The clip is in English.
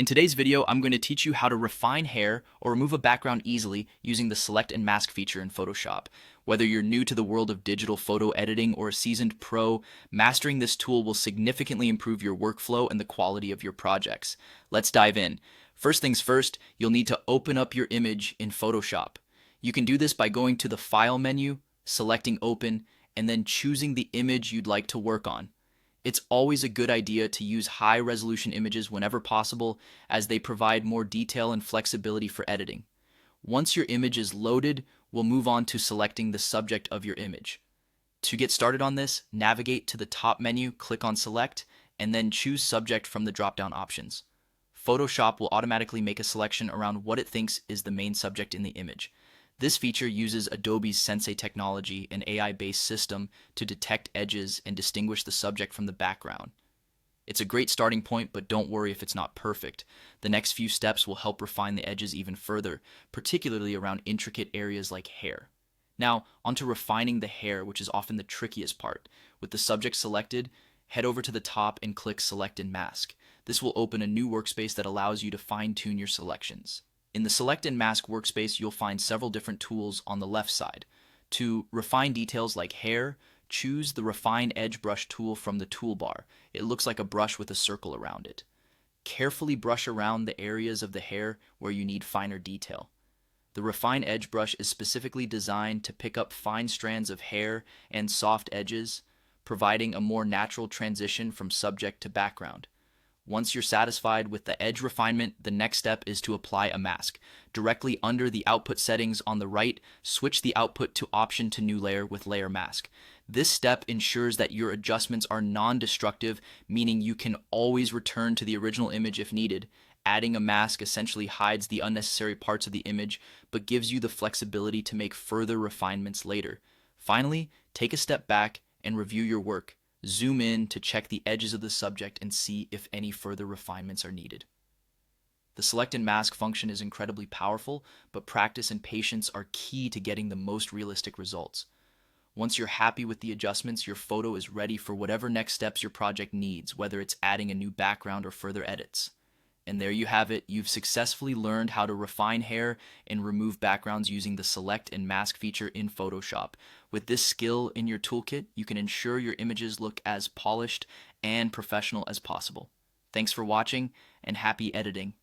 In today's video, I'm going to teach you how to refine hair or remove a background easily using the Select and Mask feature in Photoshop. Whether you're new to the world of digital photo editing or a seasoned pro, mastering this tool will significantly improve your workflow and the quality of your projects. Let's dive in. First things first, you'll need to open up your image in Photoshop. You can do this by going to the File menu, selecting Open, and then choosing the image you'd like to work on. It's always a good idea to use high-resolution images whenever possible, as they provide more detail and flexibility for editing. Once your image is loaded, we'll move on to selecting the subject of your image. To get started on this, navigate to the top menu, click on Select, and then choose Subject from the drop-down options. Photoshop will automatically make a selection around what it thinks is the main subject in the image. This feature uses Adobe's Sensei technology, an AI-based system, to detect edges and distinguish the subject from the background. It's a great starting point, but don't worry if it's not perfect. The next few steps will help refine the edges even further, particularly around intricate areas like hair. Now, onto refining the hair, which is often the trickiest part. With the subject selected, head over to the top and click Select and Mask. This will open a new workspace that allows you to fine-tune your selections. In the Select and Mask workspace, you'll find several different tools on the left side. To refine details like hair, choose the Refine Edge Brush tool from the toolbar. It looks like a brush with a circle around it. Carefully brush around the areas of the hair where you need finer detail. The Refine Edge Brush is specifically designed to pick up fine strands of hair and soft edges, providing a more natural transition from subject to background. Once you're satisfied with the edge refinement, the next step is to apply a mask. Directly under the output settings on the right, switch the output to Option to New Layer with Layer Mask. This step ensures that your adjustments are non-destructive, meaning you can always return to the original image if needed. Adding a mask essentially hides the unnecessary parts of the image, but gives you the flexibility to make further refinements later. Finally, take a step back and review your work. Zoom in to check the edges of the subject and see if any further refinements are needed. The Select and Mask function is incredibly powerful, but practice and patience are key to getting the most realistic results. Once you're happy with the adjustments, your photo is ready for whatever next steps your project needs, whether it's adding a new background or further edits. And there you have it. You've successfully learned how to refine hair and remove backgrounds using the Select and Mask feature in Photoshop. With this skill in your toolkit, you can ensure your images look as polished and professional as possible. Thanks for watching, and happy editing.